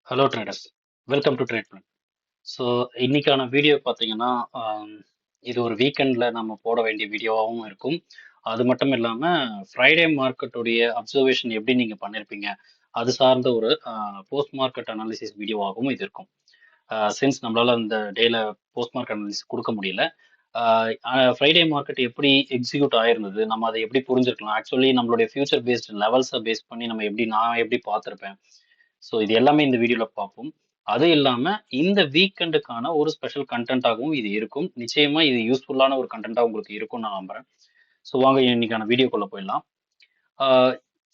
Hello traders, welcome to trade plan. So இன்னைக்கான video பார்த்தீங்கன்னா, இது ஒரு வீக்கெண்டில் நம்ம போட வேண்டிய வீடியோவாகவும் இருக்கும். அது மட்டும் இல்லாமல் ஃப்ரைடே மார்க்கெட்டுடைய அப்சர்வேஷன் எப்படி நீங்கள் பண்ணியிருப்பீங்க, அது சார்ந்த ஒரு போஸ்ட் மார்க்கெட் அனாலிசிஸ் வீடியோவாகவும் இது இருக்கும். சின்ஸ் நம்மளால் அந்த டேல போஸ்ட் மார்க்கெட் அனாலிசிஸ் கொடுக்க முடியல. ஃப்ரைடே மார்க்கெட் எப்படி எக்ஸிக்யூட் ஆயிருந்தது, நம்ம அதை எப்படி புரிஞ்சிருக்கலாம், ஆக்சுவலி நம்மளுடைய ஃபியூச்சர் பேஸ்ட் லெவல்ஸை பேஸ் பண்ணி நான் எப்படி பார்த்துருப்பேன். ஸோ இது எல்லாமே இந்த வீடியோல பார்ப்போம். அது இல்லாம இந்த வீக்கெண்டுக்கான ஒரு ஸ்பெஷல் கண்டென்ட்டாகவும் இது இருக்கும். நிச்சயமா இது யூஸ்ஃபுல்லான ஒரு கண்டென்ட்டா உங்களுக்கு இருக்கும்னு நான் நம்புறேன். ஸோ வாங்க இன்னைக்கான வீடியோக்குள்ள போயிடலாம்.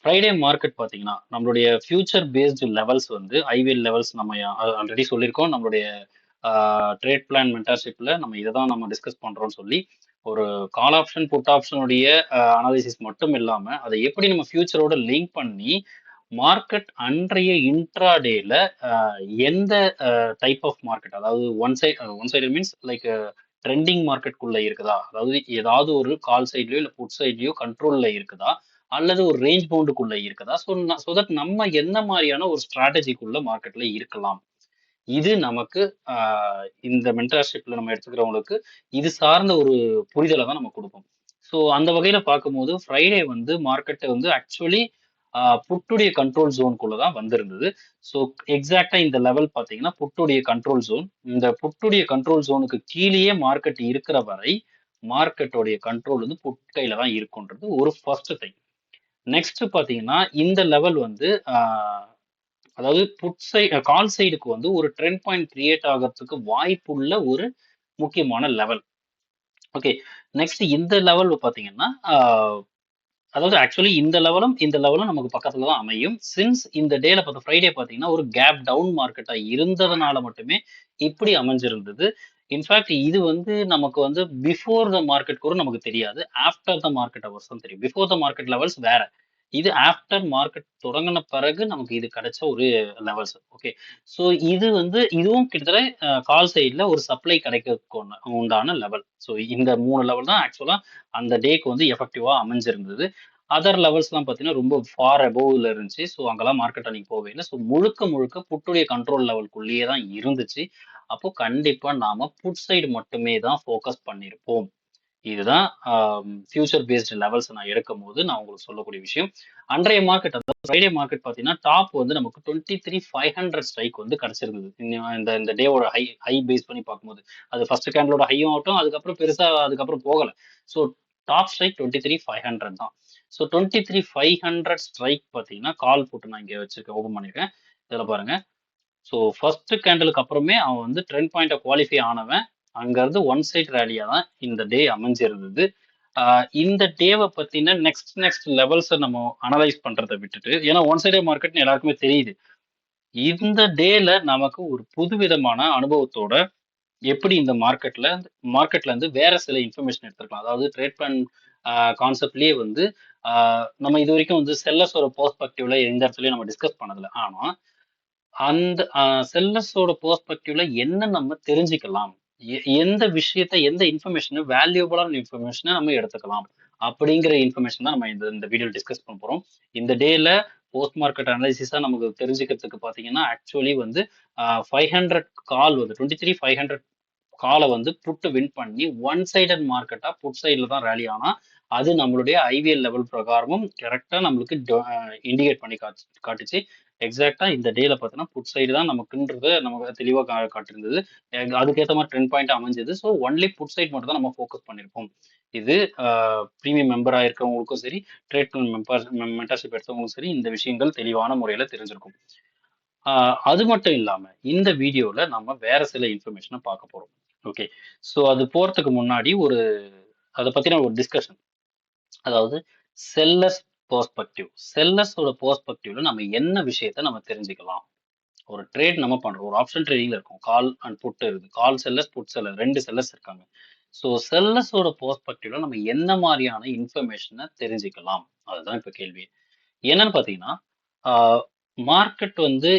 ஃப்ரைடே மார்க்கெட் பார்த்தீங்கன்னா, நம்மளுடைய ஃபியூச்சர் பேஸ்டு லெவல்ஸ் வந்து ஐவிஎல் லெவல்ஸ் நம்ம ஆல்ரெடி சொல்லியிருக்கோம். நம்மளுடைய ட்ரேட் பிளான் மென்டார்ஷிப்ல நம்ம இதை தான் நம்ம டிஸ்கஸ் பண்றோம்னு சொல்லி ஒரு கால் ஆப்ஷன் புட் ஆப்ஷனுடைய அனாலிசிஸ் மட்டும் இல்லாம அதை எப்படி நம்ம ஃபியூச்சரோட லிங்க் பண்ணி மார்க்கெட் அன்றைய இன்ட்ராடேல எந்த டைப் ஆஃப் மார்க்கெட், அதாவது one side means like trending மார்க்கெட்குள்ள இருக்குதா, அதாவது ஏதாவது ஒரு கால் சைட்லயோ இல்லை புட் சைட்லயோ கண்ட்ரோல்ல இருக்குதா, அல்லது ஒரு ரேஞ்ச் பவுண்டுக்குள்ள இருக்குதா, ஸோ தட் நம்ம என்ன மாதிரியான ஒரு ஸ்ட்ராட்டஜிக்குள்ள மார்க்கெட்ல இருக்கலாம். இது நமக்கு இந்த மென்டர்ஷிப்ல நம்ம எடுத்துக்கிறவங்களுக்கு இது சார்ந்த ஒரு புரிதலை தான் நம்ம கொடுப்போம். ஸோ அந்த வகையில பார்க்கும்போது ஃப்ரைடே வந்து மார்க்கெட்டை வந்து ஆக்சுவலி புட்டுடைய கண்ட்ரோல் ஜோனுக்குள்ள தான் வந்திருந்தது. ஸோ எக்ஸாக்டா இந்த லெவல் பார்த்தீங்கன்னா புட்டுடைய கண்ட்ரோல் ஜோன். இந்த புட்டுடைய கண்ட்ரோல் ஜோனுக்கு கீழேயே மார்க்கெட் இருக்கிற வரை மார்க்கெட்டோடைய கண்ட்ரோல் வந்து புட் கையில தான் இருக்குன்றது ஒரு ஃபர்ஸ்ட் திங். நெக்ஸ்ட் பார்த்தீங்கன்னா இந்த லெவல் வந்து அதாவது கால் சைடுக்கு வந்து ஒரு ட்ரெண்ட் பாயிண்ட் கிரியேட் ஆகிறதுக்கு வாய்ப்புள்ள ஒரு முக்கியமான லெவல். ஓகே, நெக்ஸ்ட் இந்த லெவல் பார்த்தீங்கன்னா அதாவது ஆக்சுவலி இந்த லெவலும் நமக்கு பக்கத்துல தான் அமையும். சின்ஸ் இந்த டேல பார்த்த ஃப்ரைடே பார்த்தீங்கன்னா ஒரு கேப் டவுன் மார்க்கெட்டா இருந்ததுனால மட்டுமே இப்படி அமைஞ்சிருந்தது. இன்ஃபேக்ட் இது வந்து நமக்கு வந்து பிஃபோர் த மார்க்கெட் கூட நமக்கு தெரியாது. ஆஃப்டர் த மார்க்கெட் ஹவர்ஸ் தான் தெரியும். பிஃபோர் த மார்க்கெட் லெவல்ஸ் வேற. இது ஆஃப்டர் மார்க்கெட் தொடங்கின பிறகு நமக்கு இது கிடைச்ச ஒரு லெவல்ஸ். ஓகே, ஸோ இது வந்து இதுவும் கிட்டத்தட்ட கால் சைட்ல ஒரு சப்ளை கிடைக்கிறதுக்கு உண்டான லெவல். ஸோ இந்த 3 லெவல் தான் ஆக்சுவலா அந்த டேக்கு வந்து எஃபெக்டிவா அமைஞ்சிருந்தது. அதர் லெவல்ஸ்லாம் பார்த்தீங்கன்னா ரொம்ப ஃபார் அபோவ்ல இருந்துச்சு. ஸோ அங்கெல்லாம் மார்க்கெட் அன்னைக்கு போவே இல்ல. ஸோ முழுக்க முழுக்க புட்டுடைய கண்ட்ரோல் லெவல்குள்ளேயே தான் இருந்துச்சு. அப்போ கண்டிப்பா நாம புட் சைடு மட்டுமே தான் ஃபோக்கஸ் பண்ணியிருப்போம். இதுதான் ஃபியூச்சர் பேஸ்டு லெவல்ஸ் நான் எடுக்கும்போது நான் உங்களுக்கு சொல்லக்கூடிய விஷயம். அன்றைய மார்க்கெட், அதாவது ஃப்ரைடே மார்க்கெட் பார்த்தீங்கன்னா டாப் வந்து நமக்கு 23,500 ஸ்ட்ரைக் வந்து கிடைச்சிருந்தது. இந்த இந்த டேவோட ஹை ஹை பேஸ் பண்ணி பார்க்கும்போது அது ஃபர்ஸ்ட் கேண்டலோட ஹையும் ஆகட்டும், அதுக்கப்புறம் பெருசா அதுக்கப்புறம் போகல. ஸோ டாப் ஸ்ட்ரைக் 23,500 தான். ஸோ 23,500 ஸ்ட்ரைக் பார்த்தீங்கன்னா கால் போட்டு நான் இங்கே வச்சிருக்கேன், ஓபன் பண்ணிருக்கேன். இதில் பாருங்க. ஸோ ஃபர்ஸ்ட் கேண்டலுக்கு அப்புறமே அவன் வந்து ட்ரெண்ட் பாயிண்ட்டை குவாலிஃபை ஆனவன். அங்கிருந்து ஒன் சைட் ரேலியா தான் இந்த டே அமைஞ்சிருந்தது. இந்த டேவை பத்தின நெக்ஸ்ட் நெக்ஸ்ட் லெவல்ஸை நம்ம அனலைஸ் பண்றதை விட்டுட்டு, ஏன்னா ஒன் சைடே மார்க்கெட்னு எல்லாருக்குமே தெரியுது. இந்த டேல நமக்கு ஒரு புதுவிதமான அனுபவத்தோட எப்படி இந்த மார்க்கெட்ல இருந்து வேற சில இன்ஃபர்மேஷன் எடுத்துக்கலாம். அதாவது ட்ரேட் பிளான் கான்செப்ட்லயே வந்து நம்ம இது வரைக்கும் வந்து செல்லர்ஸோட பெர்ஸ்பெக்டிவ்ல எந்த இடத்துலயும் நம்ம டிஸ்கஸ் பண்ணதில்ல. ஆனா அந்த செல்லர்ஸோட பெர்ஸ்பெக்டிவ்ல என்ன நம்ம தெரிஞ்சுக்கலாம், எந்த விஷயத்த, எந்த இன்ஃபர்மேஷன் வேல்யூபிளான இன்ஃபர்மேஷனை நம்ம எடுத்துக்கலாம் அப்படிங்கிற இன்ஃபர்மேஷன் தான் நம்ம இந்த இந்த வீடியோ டிஸ்கஸ் பண்ண போறோம். இந்த டேல போஸ்ட் மார்க்கெட் அனாலிசிஸா நமக்கு தெரிஞ்சுக்கிறதுக்கு பாத்தீங்கன்னா ஆக்சுவலி வந்து 500 கால் வந்து 23,500 காலை வந்து புட்டு வின் பண்ணி ஒன் சைடட் மார்க்கெட்டா புட் சைடில் தான் ரேலி ஆனா அது நம்மளுடைய ஐவிஎல் லெவல் பிரகாரமும் கரெக்டா நம்மளுக்கு இண்டிகேட் பண்ணி காட்டுச்சு. எக்ஸாக்டா இந்த டேல பார்த்தோன்னா புட் சைடு தான் நமக்குன்றது நமக்கு தெளிவாக காட்டிருந்தது. அதுக்கேற்ற மாதிரி ட்ரெண்ட் பாயிண்ட் அமைஞ்சது. ஸோ ஒன்லி புட் சைட் மட்டும் தான் நம்ம ஃபோக்கஸ் பண்ணியிருப்போம். இது ப்ரீமியம் மெம்பரா இருக்கவங்களுக்கும் சரி, ட்ரேட் மெம்பர்ஷிப் எடுத்தவங்களுக்கும் சரி இந்த விஷயங்கள் தெளிவான முறையில தெரிஞ்சிருக்கும். அது மட்டும் இல்லாம இந்த வீடியோல நம்ம வேற சில இன்ஃபர்மேஷனை பார்க்க போறோம். ஓகே, ஸோ அது போறதுக்கு முன்னாடி அதை பத்தின ஒரு டிஸ்கஷன். அதாவது செல்லர்ஸ் செல்லர்ஸோட பெர்ஸ்பெக்டிவ்ல நம்ம என்ன விஷயத்த நம்ம தெரிஞ்சுக்கலாம். ஒரு ட்ரேட் நம்ம பண்றோம், ஒரு ஆப்ஷன் ட்ரேடிங்ல இருக்கும், கால் அண்ட் புட் இருக்கு, கால் செல்லர்ஸ் புட் செல்லர் ரெண்டு செல்லர்ஸ் இருக்காங்க. ஸோ செல்லர்ஸோட பெர்ஸ்பெக்டிவ்ல நம்ம என்ன மாதிரியான இன்ஃபர்மேஷனை தெரிஞ்சுக்கலாம், அதுதான் இப்ப கேள்வி. என்னன்னு பாத்தீங்கன்னா மார்க்கெட் வந்து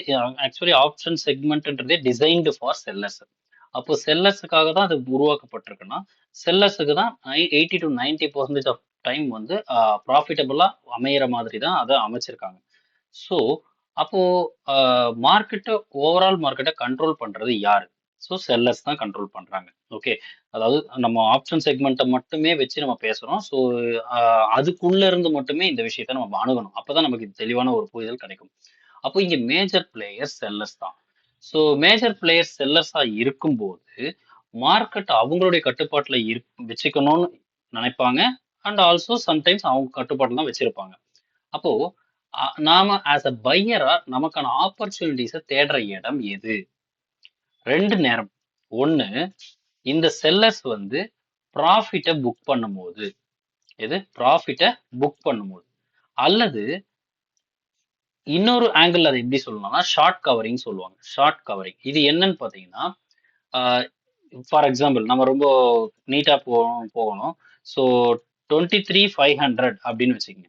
ஆக்சுவலி ஆப்ஷன் செக்மெண்ட்ன்றதே டிசைன்டு ஃபார் செல்லர்ஸ். அப்போ செல்லர்ஸுக்காக தான் அது உருவாக்கப்பட்டிருக்குன்னா செல்லர்ஸுக்கு தான் 80 to 90% ஆஃப் டைம் வந்து ப்ராஃபிட்டபுளா அமையிற மாதிரி தான் அதை அமைச்சிருக்காங்க. ஸோ அப்போ மார்க்கெட்டை ஓவரால் மார்க்கெட்டை கண்ட்ரோல் பண்றது யாரு? ஸோ செல்லர்ஸ் தான் கண்ட்ரோல் பண்றாங்க. ஓகே. அதாவது நம்ம ஆப்ஷன் செக்மெண்ட்டை மட்டுமே வச்சு நம்ம பேசுறோம். ஸோ அதுக்குள்ள இருந்து மட்டுமே இந்த விஷயத்தை நம்ம அணுகணும். அப்பதான் நமக்கு இது தெளிவான ஒரு புரிதல் கிடைக்கும். அப்போ இங்க மேஜர் பிளேயர்ஸ் செல்லர்ஸ் தான். ஸோ மேஜர் பிளேயர்ஸ் செல்லர்ஸா இருக்கும்போது மார்க்கெட் அவங்களுடைய கட்டுப்பாட்டுல வச்சுக்கணும்னு நினைப்பாங்க. அண்ட் ஆல்சோ சம்டைம்ஸ் அவங்க கட்டுப்பாட்டுல தான் வச்சிருப்பாங்க. அப்போ நாம ஆஸ் அ பையரா நமக்கான ஆப்பர்ச்சுனிட்டிஸை தேடுற இடம் எது? 2 நேரம். ஒண்ணு, இந்த செல்லர்ஸ் வந்து ப்ராஃபிட்டை புக் பண்ணும்போது, ப்ராஃபிட்டை புக் பண்ணும்போது, அல்லது இன்னொரு ஆங்கிள் அதை எப்படி சொல்லலாம்னா ஷார்ட் கவரிங் சொல்லுவாங்க. ஷார்ட் கவரிங் இது என்னன்னு பார்த்தீங்கன்னா, ஃபார் எக்ஸாம்பிள் நம்ம ரொம்ப நீட்டா போகணும். ஸோ 23,500 அப்படின்னு வச்சுக்கோங்க.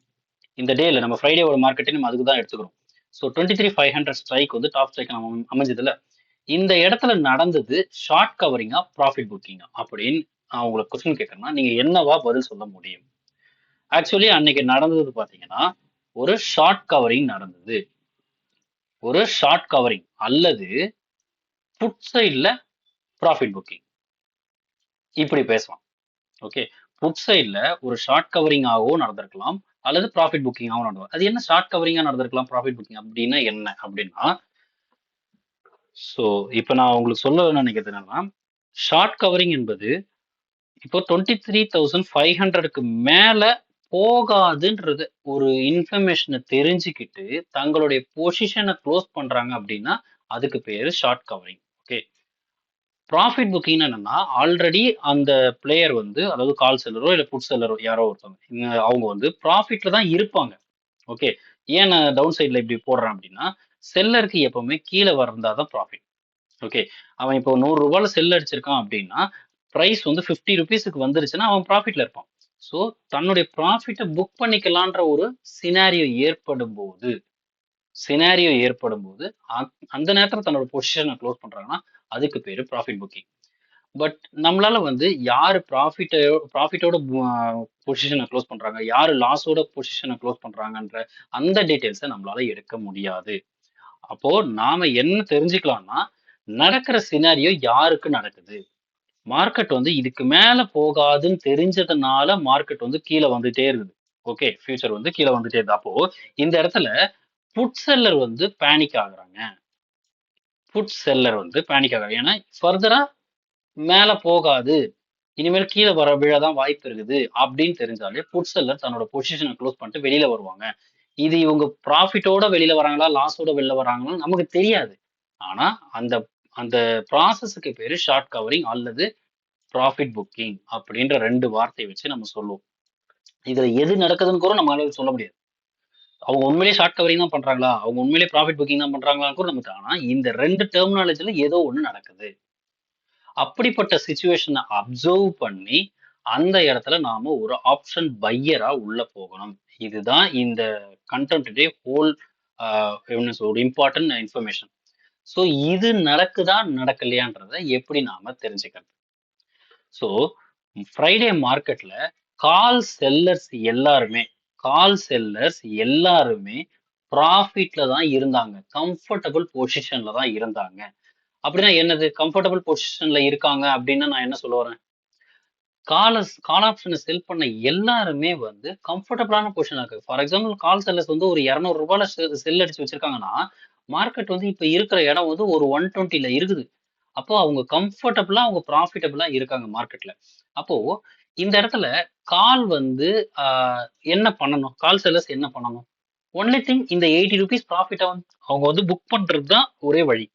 இந்த டேல நம்ம ஃப்ரைடேவோட மார்க்கெட்டை நம்ம அதுக்கு தான் எடுத்துக்கிறோம். ஸோ 23,500 ஸ்ட்ரைக் வந்து டாப் ஸ்ட்ரைக் நம்ம அமைஞ்சதுல இந்த இடத்துல நடந்தது ஷார்ட் கவரிங்கா ப்ராஃபிட் புக்கிங்கா அப்படின்னு நான் உங்களுக்கு கொஸ்டின் கேட்கறேன்னா நீங்க என்னவா பதில் சொல்ல முடியும்? ஆக்சுவலி அன்னைக்கு நடந்தது பாத்தீங்கன்னா ஒரு ஷார்ட் கவரிங் நடந்தது. ஒரு ஷார்ட் கவரிங் அல்லது புட் சைட்ல ப்ராஃபிட் புக்கிங் இப்படி பேசலாம். ஓகே. புட் சைட்ல ஒரு ஷார்ட் கவரிங் ஆகவும் நடந்திருக்கலாம் அல்லது ப்ராஃபிட் புக்கிங் ஆகவும் நடந்திருக்கலாம். அது என்ன ஷார்ட் கவரிங்கா நடந்திருக்கலாம் ப்ராஃபிட் புக்கிங் அப்படின்னா என்ன அப்படின்னா, ஸோ இப்போ நான் உங்களுக்கு சொல்ல நினைக்கிறது என்னன்னா ஷார்ட் கவரிங் என்பது இப்போ 23,500க்கு மேல போகாதுன்றது ஒரு இன்ஃபர்மேஷனை தெரிஞ்சுக்கிட்டு தங்களுடைய பொசிஷனை க்ளோஸ் பண்றாங்க அப்படின்னா அதுக்கு பேரு short covering. Okay. Profit booking என்னன்னா ஆல்ரெடி அந்த பிளேயர் வந்து அதாவது கால் செல்லரோ இல்ல புட் செல்லரோ யாரோ ஒருத்தவங்க அவங்க வந்து ப்ராஃபிட்ல தான் இருப்பாங்க. ஓகே. ஏன் நான் டவுன் சைட்ல இப்படி போடுறேன் அப்படின்னா செல்லருக்கு எப்பவுமே கீழே வந்தாதான் ப்ராஃபிட். ஓகே. அவன் இப்போ 100 ரூபாயில செல் அடிச்சிருக்கான் அப்படின்னா பிரைஸ் வந்து 50 ருபீஸுக்கு வந்துருச்சுன்னா அவன் ப்ராஃபிட்ல இருப்பான். ஸோ தன்னுடைய ப்ராஃபிட்டை புக் பண்ணிக்கலான்ற ஒரு சினாரியோ ஏற்படும் போது ஏற்படும் போது அந்த நேரத்தில் தன்னோட பொசிஷனை க்ளோஸ் பண்றாங்கன்னா அதுக்கு பேரு ப்ராஃபிட் புக்கிங். பட் நம்மளால வந்து யாரு ப்ராஃபிட்டோட பொசிஷனை க்ளோஸ் பண்றாங்க, யாரு லாஸோட பொசிஷனை க்ளோஸ் பண்றாங்கன்ற அந்த டீட்டெயில்ஸை நம்மளால எடுக்க முடியாது. அப்போ நாம என்ன தெரிஞ்சுக்கலாம்னா நடக்கிற சினாரியோ யாருக்கு நடக்குது? மார்க்கெட் வந்து இதுக்கு மேல போகாதுன்னு தெரிஞ்சதுனால மார்க்கெட் வந்து கீழே வந்துட்டே இருக்குது. ஓகே. ஃபியூச்சர் வந்து கீழே வந்துட்டே இருக்கு. அப்போ இந்த இடத்துல புட் செல்லர் வந்து பேனிக் ஆகுறாங்க. புட் செல்லர் வந்து பேனிக் ஆகுறாங்க. ஏன்னா ஃபர்தரா மேல போகாது. இனிமேல் கீழே விழதான் வாய்ப்பு இருக்குது அப்படின்னு தெரிஞ்சாலே புட் செல்லர் தன்னோட பொசிஷனை க்ளோஸ் பண்ணிட்டு வெளியில வருவாங்க. இது இவங்க ப்ராஃபிட்டோட வெளியில வராங்களா லாஸோட வெளில வராங்களா நமக்கு தெரியாது. ஆனா அந்த அந்த ப்ராசஸுக்கு பேரு ஷார்ட் கவரிங் அல்லது ப்ராஃபிட் புக்கிங் அப்படின்ற 2 வார்த்தையை வச்சு நம்ம சொல்லுவோம். இதுல எது நடக்குதுன்னு கூட நம்மளால சொல்ல முடியாது. அவங்க உண்மையிலேயே ஷார்ட் கவரிங் தான் பண்றாங்களா? அவங்க உண்மையிலேயே ப்ராஃபிட் புக்கிங் தான் பண்றாங்களான்னு கூட நமக்கு ஆனா இந்த 2 டெர்மினாலஜில ஏதோ ஒண்ணு நடக்குது. அப்படிப்பட்ட சிச்சுவேஷனை அப்சர்வ் பண்ணி அந்த இடத்துல நாம ஒரு ஆப்ஷன் பையரா உள்ள போகணும். இதுதான் இந்த கண்டென்ட்டுடைய ஹோல் என்ன ஒரு இம்பார்ட்டன்ட் இன்ஃபர்மேஷன். ஸோ இது நடக்குதா நடக்கலையான்றத எப்படி நாம தெரிஞ்சுக்கிறது? ஸோ ஃப்ரைடே மார்க்கெட்ல கால் செல்லர்ஸ் எல்லாருமே ப்ராஃபிட்ல தான் இருந்தாங்க. கம்ஃபர்டபுள் பொசிஷன்ல தான் இருந்தாங்க. அப்படின்னா என்னது? கம்ஃபர்டபுள் பொசிஷன்ல இருக்காங்க அப்படின்னா நான் என்ன சொல்ல வரேன்? கால் ஆப்ஷனை செல் பண்ண எல்லாருமே வந்து கம்ஃபர்டபுளான பொசிஷன்ல இருக்கு. ஃபார் எக்ஸாம்பிள் கால் செல்லர்ஸ் வந்து ஒரு 200 ரூபாயில செல் அடிச்சு வச்சிருக்காங்கன்னா மார்க்கெட் வந்து இப்ப இருக்கிற இடம் வந்து ஒரு 120ல இருக்குது. அப்போ அவங்க கம்ஃபர்டபுளா அவங்க ப்ராஃபிட்டபுளா இருக்காங்க மார்க்கெட்ல. அப்போ இந்த இடத்துல கால் வந்து என்ன பண்ணணும்? கால் செல்லர்ஸ் என்ன பண்ணணும்? ஒன்லி திங் இந்த 80 ரூபீஸ் ப்ராஃபிட்ட வந்து அவங்க வந்து புக் பண்றது தான் ஒரே வழி.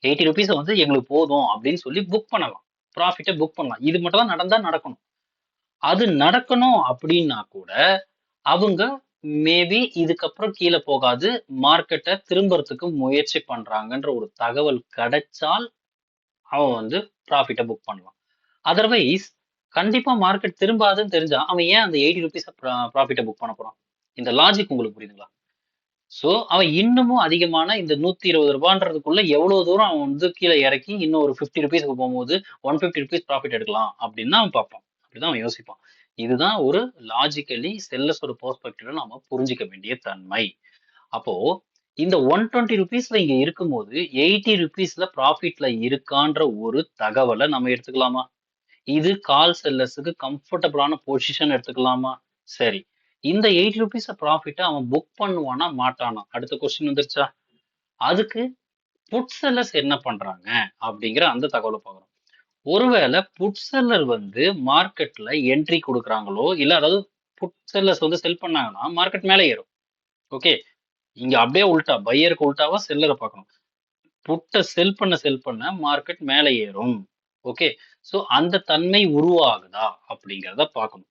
80 ரூபீஸ வந்து எங்களுக்கு போதும் அப்படின்னு சொல்லி புக் பண்ணலாம். ப்ராஃபிட்ட புக் பண்ணலாம். இது மட்டும் தான் நடந்தா நடக்கணும். அது நடக்கணும் அப்படின்னா கூட அவங்க மேபி இதுக்கப்புறம் கீழ போகாது. மார்க்கெட்ட திரும்புறதுக்கு முயற்சி பண்றாங்கன்ற ஒரு தகவல் கிடைச்சால் அவன் வந்து ப்ராஃபிட்ட புக் பண்ணலாம். அதர்வைஸ் கண்டிப்பா மார்க்கெட் திரும்பாதுன்னு தெரிஞ்சா அவன் ஏன் அந்த 80 ரூபீஸ ப்ராஃபிட்ட புக் பண்ண போறான்? இந்த லாஜிக் உங்களுக்கு புரியுதுங்களா? சோ அவன் இன்னமும் அதிகமான இந்த 120 ரூபான்றதுக்குள்ள எவ்வளவு தூரம் அவன் வந்து கீழ இறக்கி இன்னும் ஒரு 50 ரூபீஸ்க்கு போகும்போது 150 ரூபீஸ் ப்ராஃபிட் எடுக்கலாம் அப்படின்னு தான் அவன் பார்ப்பான். அப்படிதான் அவன் யோசிப்பான். இதுதான் ஒரு லாஜிக்கலி செல்லர்ஸோட பெர்ஸ்பெக்டிவ்ல நாம புரிஞ்சுக்க வேண்டிய தன்மை. அப்போ இந்த 120 ருபீஸ்ல இங்க இருக்கும்போது 80 ருபீஸ்ல ப்ராஃபிட்ல இருக்கான்ற ஒரு தகவலை நம்ம எடுத்துக்கலாமா? இது கால் செல்லர்ஸுக்கு கம்ஃபர்டபுளான பொசிஷன் எடுத்துக்கலாமா? சரி. இந்த 80 ருபீஸ் ப்ராஃபிட்ட அவன் புக் பண்ணுவானா? மாட்டானா? அடுத்த கொஸ்டின் வந்துருச்சா? அதுக்கு புட் செல்லர்ஸ் என்ன பண்றாங்க? அப்படிங்கிற அந்த தகவல பார்க்குறோம். ஒருவேளை புட் செல்லர் வந்து மார்க்கெட்ல என்ட்ரி குடுக்குறாங்களோ, இல்ல அதாவது புட் செல்லர்ஸ் வந்து செல் பண்ணாங்கன்னா, மார்க்கெட் மேல ஏறும். ஓகே. இங்க அப்படியே உல்டா. பையருக்கு உல்டாவா செல்லர பார்க்கணும். புட்ட செல் பண்ண மார்க்கெட் மேல ஏறும். ஓகே. ஸோ அந்த தன்மை உருவாகுதா? அப்படிங்கிறத பார்க்கணும்.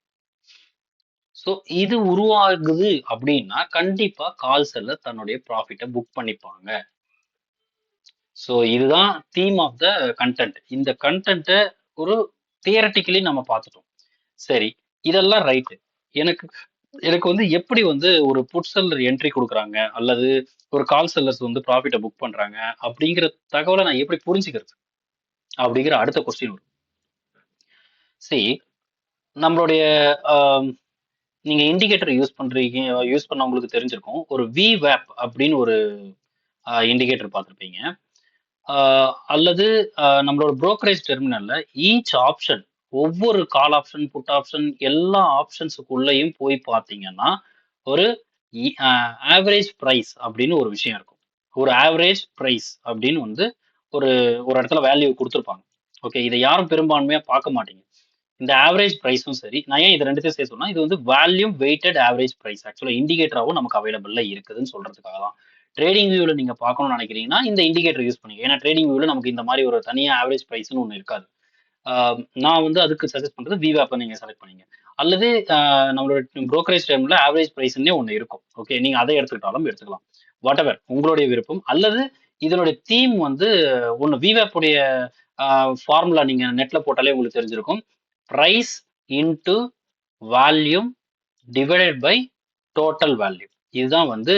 ஸோ இது உருவாகுது அப்படின்னா, கண்டிப்பா கால் செல்லர் தன்னுடைய ப்ராஃபிட்ட புக் பண்ணிப்பாங்க. ஸோ இதுதான் தீம் ஆஃப் த கன்டென்ட். இந்த கன்டென்ட்ட ஒரு தியரட்டிக்கலி நம்ம பார்த்துட்டோம். சரி. இதெல்லாம் ரைட்டு. எனக்கு எனக்கு வந்து எப்படி வந்து ஒரு புட் செல்லர் என்ட்ரி குடுக்குறாங்க, அல்லது ஒரு கால் செல்லர்ஸ் வந்து ப்ராஃபிட்ட புக் பண்றாங்க, அப்படிங்கிற தகவல நான் எப்படி புரிஞ்சுக்கிறது? அப்படிங்கிற அடுத்த கொஸ்டின் வரும். சி நம்மளுடைய அ நீங்க இண்டிகேட்டர் யூஸ் பண்ணவங்களுக்கு தெரிஞ்சிருக்கும். ஒரு VWAP அப்படின்னு ஒரு இண்டிகேட்டர் பார்த்திருப்பீங்க. அ அல்லது நம்மளோட புரோக்கரேஜ் டெர்மினல்ல ஈச் ஆப்ஷன் ஒவ்வொரு கால் ஆப்ஷன், புட் ஆப்ஷன் எல்லா ஆப்ஷன்ஸ்க்குள்ளயும் போய் பார்த்தீங்கன்னா, ஒரு ஆவரேஜ் பிரைஸ் அப்படின்னு ஒரு விஷயம் இருக்கும். ஒரு ஆவரேஜ் பிரைஸ் அப்படின்னு வந்து ஒரு ஒரு இடத்துல வேல்யூ குடுத்திருப்பாங்க. ஓகே. இத யாரும் பெரும்பான்மையா பார்க்க மாட்டீங்க. இந்த ஆவரேஜ் பிரைஸும் சரி, நான் ஏன் இது 2த்தையும் சேர்த்து சொன்னா, இது வந்து வால்யூம் வெயிட்டட் ஆவரேஜ் பிரைஸ். ஆக்சுவலா இண்டிகேட்டராவும் நமக்கு அவைலபிள்ல இருக்குதுன்னு சொல்றதுக்காக தான். ட்ரேடிங் வியூல நீங்க பார்க்கணும்னு நினைக்கிறீங்கன்னா, இந்த இண்டிகேட்டர் யூஸ் பண்ணுங்க. ஏன்னா ட்ரேடிங் வியூல நமக்கு இந்த மாரி ஒரு தனியா ஆவரேஜ் பிரைஸ்ன்னு ஒண்ணு இருக்காது. ஆ நான் வந்து அதுக்கு சஜெஸ்ட் பண்றது VWAP நீங்க செலக்ட் பண்ணீங்க. அல்லது நம்மளோட புரோக்கரேஜ் டெர்ம்ல ஆவரேஜ் பிரைஸ்ன்னே ஒண்ணு இருக்கும். ஓகே. நீங்க அத எடுத்துக்கிட்டாலும் எடுத்துக்கலாம். வாட்டெவர் உங்களுடைய விருப்பம். அல்லது இதனுடைய தீம் வந்து ஒண்ணு VWAP உடைய ஆ ஃபார்முலா நீங்க நெட்ல போட்டாலே உங்களுக்கு தெரிஞ்சிருக்கும். Price into volume divided by total value. இதுதான் வந்து